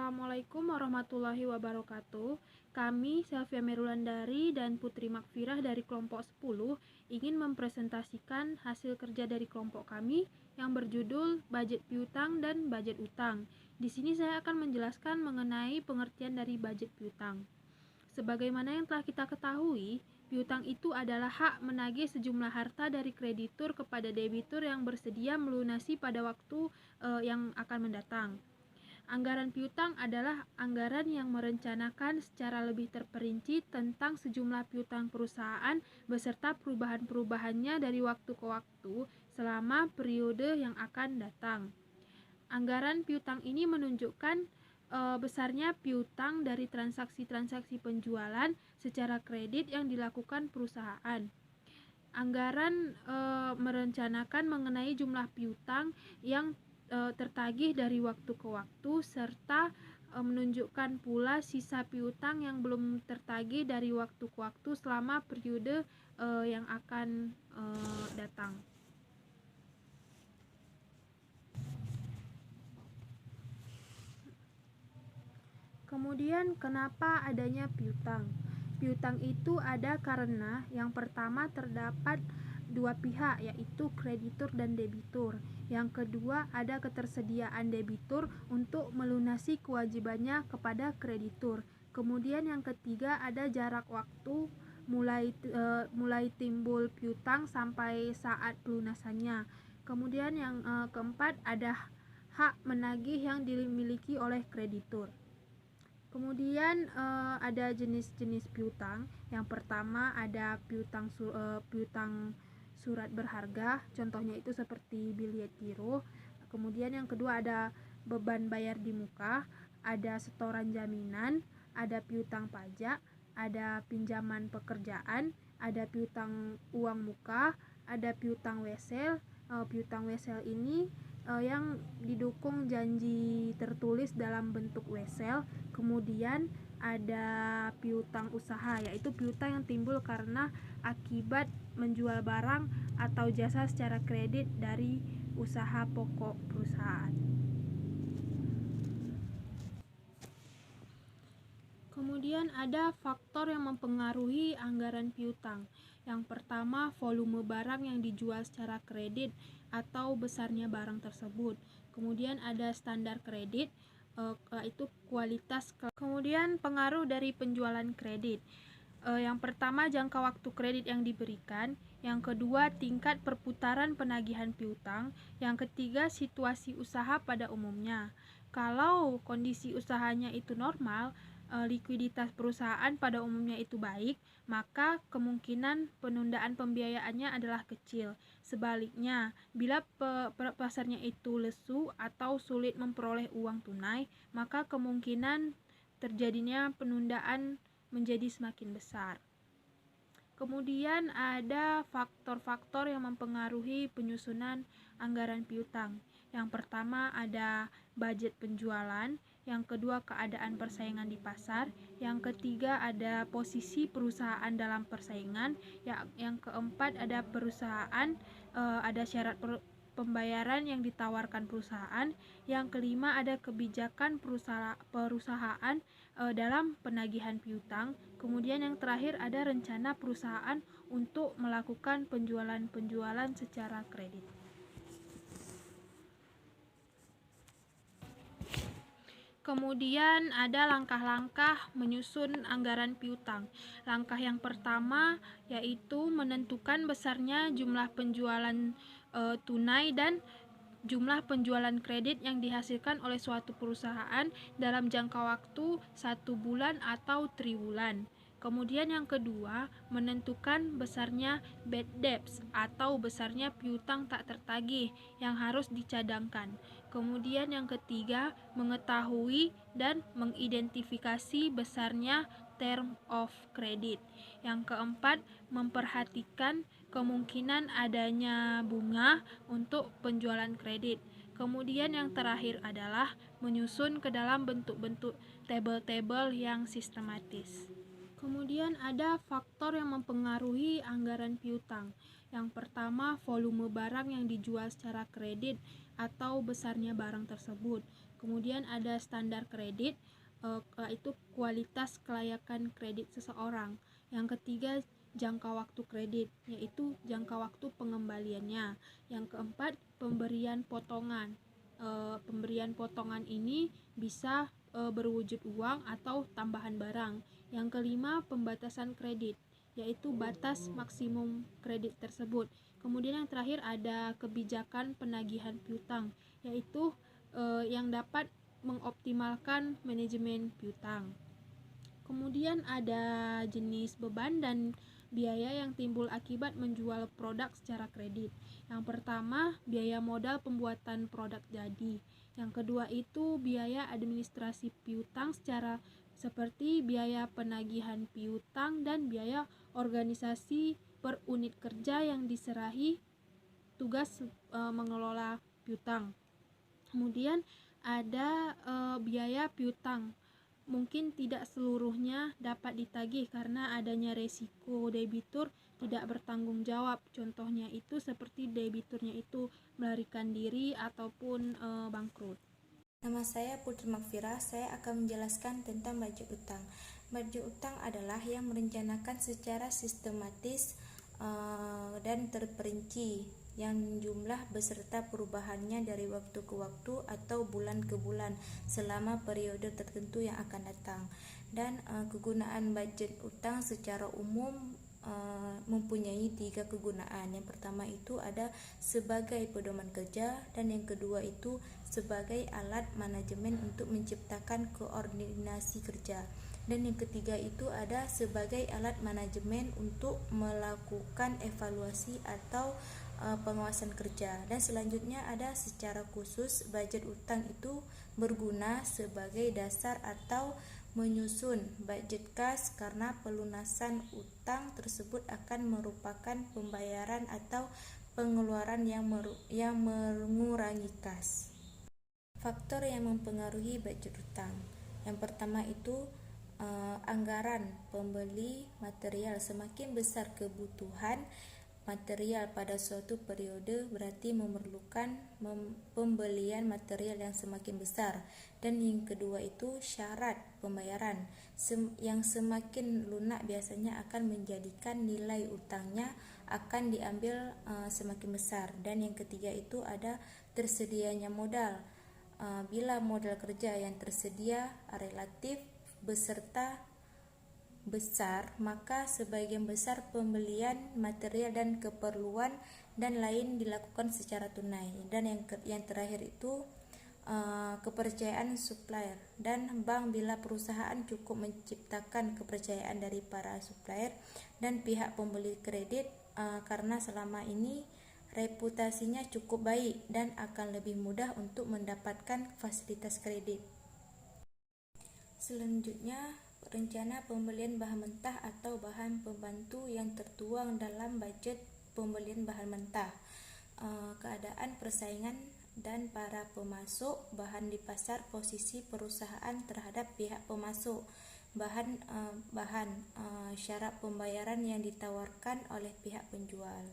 Assalamualaikum warahmatullahi wabarakatuh. Kami, Selvia Merulandari dan Putri Makfirah dari kelompok 10 ingin mempresentasikan hasil kerja dari kelompok kami yang berjudul Budget Piutang dan Budget Utang. Di sini saya akan menjelaskan mengenai pengertian dari budget piutang. Sebagaimana yang telah kita ketahui, piutang itu adalah hak menagih sejumlah harta dari kreditur kepada debitur yang bersedia melunasi pada waktu yang akan mendatang. Anggaran piutang adalah anggaran yang merencanakan secara lebih terperinci tentang sejumlah piutang perusahaan beserta perubahan-perubahannya dari waktu ke waktu selama periode yang akan datang. Anggaran piutang ini menunjukkan besarnya piutang dari transaksi-transaksi penjualan secara kredit yang dilakukan perusahaan. Anggaran merencanakan mengenai jumlah piutang yang tertagih dari waktu ke waktu serta menunjukkan pula sisa piutang yang belum tertagih dari waktu ke waktu selama periode yang akan datang. Kemudian kenapa adanya piutang? Piutang itu ada karena yang pertama terdapat dua pihak, yaitu kreditur dan debitur. Yang kedua, ada ketersediaan debitur untuk melunasi kewajibannya kepada kreditur. Kemudian yang ketiga, ada jarak waktu mulai timbul piutang sampai saat pelunasannya. Kemudian yang keempat, ada hak menagih yang dimiliki oleh kreditur. Kemudian ada jenis-jenis piutang. Yang pertama ada piutang surat berharga, contohnya itu seperti biliet giro. Kemudian yang kedua ada beban bayar di muka, ada setoran jaminan, ada piutang pajak, ada pinjaman pekerjaan, ada piutang uang muka, ada piutang wesel. Piutang wesel ini yang didukung janji tertulis dalam bentuk wesel. Kemudian ada piutang usaha, yaitu piutang yang timbul karena akibat menjual barang atau jasa secara kredit dari usaha pokok perusahaan. Kemudian ada faktor yang mempengaruhi anggaran piutang. Yang pertama, volume barang yang dijual secara kredit atau besarnya barang tersebut. Kemudian ada standar kredit, yaitu kualitas. Kemudian pengaruh dari penjualan kredit. Yang pertama, jangka waktu kredit yang diberikan. Yang kedua, tingkat perputaran penagihan piutang. Yang ketiga, situasi usaha pada umumnya. Kalau kondisi usahanya itu normal, likuiditas perusahaan pada umumnya itu baik, maka kemungkinan penundaan pembiayaannya adalah kecil. Sebaliknya, bila pasarnya itu lesu atau sulit memperoleh uang tunai, maka kemungkinan terjadinya penundaan menjadi semakin besar. Kemudian ada faktor-faktor yang mempengaruhi penyusunan anggaran piutang. Yang pertama ada budget penjualan, yang kedua keadaan persaingan di pasar, yang ketiga ada posisi perusahaan dalam persaingan, yang keempat ada perusahaan, ada syarat pembayaran yang ditawarkan perusahaan, yang kelima ada kebijakan perusahaan dalam penagihan piutang. Kemudian yang terakhir ada rencana perusahaan untuk melakukan penjualan secara kredit. Kemudian ada langkah-langkah menyusun anggaran piutang. Langkah yang pertama yaitu menentukan besarnya jumlah penjualan tunai dan jumlah penjualan kredit yang dihasilkan oleh suatu perusahaan dalam jangka waktu 1 bulan atau triwulan. Kemudian yang kedua, menentukan besarnya bad debts atau besarnya piutang tak tertagih yang harus dicadangkan. Kemudian yang ketiga, mengetahui dan mengidentifikasi besarnya term of credit. Yang keempat, memperhatikan kemungkinan adanya bunga untuk penjualan kredit. Kemudian yang terakhir adalah menyusun ke dalam bentuk-bentuk tabel-tabel yang sistematis. Kemudian ada faktor yang mempengaruhi anggaran piutang. Yang pertama, volume barang yang dijual secara kredit atau besarnya barang tersebut. Kemudian ada standar kredit, yaitu kualitas kelayakan kredit seseorang. Yang ketiga, jangka waktu kredit, yaitu jangka waktu pengembaliannya. Yang keempat, pemberian potongan. Pemberian potongan ini bisa berwujud uang atau tambahan barang. Yang kelima, pembatasan kredit, yaitu batas maksimum kredit tersebut. Kemudian yang terakhir ada kebijakan penagihan piutang, yaitu yang dapat mengoptimalkan manajemen piutang. Kemudian ada jenis beban dan biaya yang timbul akibat menjual produk secara kredit. Yang pertama, biaya modal pembuatan produk jadi. Yang kedua itu biaya administrasi piutang seperti biaya penagihan piutang dan biaya organisasi per unit kerja yang diserahi tugas mengelola piutang. Kemudian ada biaya piutang. Mungkin tidak seluruhnya dapat ditagih karena adanya resiko debitur tidak bertanggung jawab. Contohnya itu seperti debiturnya itu melarikan diri ataupun bangkrut. Nama saya Putri Makfirah, saya akan menjelaskan tentang budget utang. Budget utang adalah yang merencanakan secara sistematis dan terperinci yang jumlah beserta perubahannya dari waktu ke waktu atau bulan ke bulan selama periode tertentu yang akan datang. Dan kegunaan budget utang secara umum mempunyai 3 kegunaan. Yang pertama itu ada sebagai pedoman kerja, dan yang kedua itu sebagai alat manajemen untuk menciptakan koordinasi kerja, dan yang ketiga itu ada sebagai alat manajemen untuk melakukan evaluasi atau pengawasan kerja. Dan selanjutnya ada secara khusus budget utang itu berguna sebagai dasar atau menyusun budget kas karena pelunasan utang tersebut akan merupakan pembayaran atau pengeluaran yang mengurangi kas. Faktor yang mempengaruhi budget utang. Yang pertama itu anggaran pembeli material. Semakin besar kebutuhan material pada suatu periode berarti memerlukan pembelian material yang semakin besar. Dan yang kedua itu syarat pembayaran. Yang semakin lunak biasanya akan menjadikan nilai utangnya akan diambil semakin besar. Dan yang ketiga itu ada tersedianya modal. Bila modal kerja yang tersedia relatif beserta besar, maka sebagian besar pembelian material dan keperluan dan lain dilakukan secara tunai. Dan yang terakhir itu kepercayaan supplier dan bank. Bila perusahaan cukup menciptakan kepercayaan dari para supplier dan pihak pembeli kredit karena selama ini reputasinya cukup baik dan akan lebih mudah untuk mendapatkan fasilitas kredit. Selanjutnya, rencana pembelian bahan mentah atau bahan pembantu yang tertuang dalam budget pembelian bahan mentah. Keadaan persaingan dan para pemasok bahan di pasar, posisi perusahaan terhadap pihak pemasok bahan, syarat pembayaran yang ditawarkan oleh pihak penjual.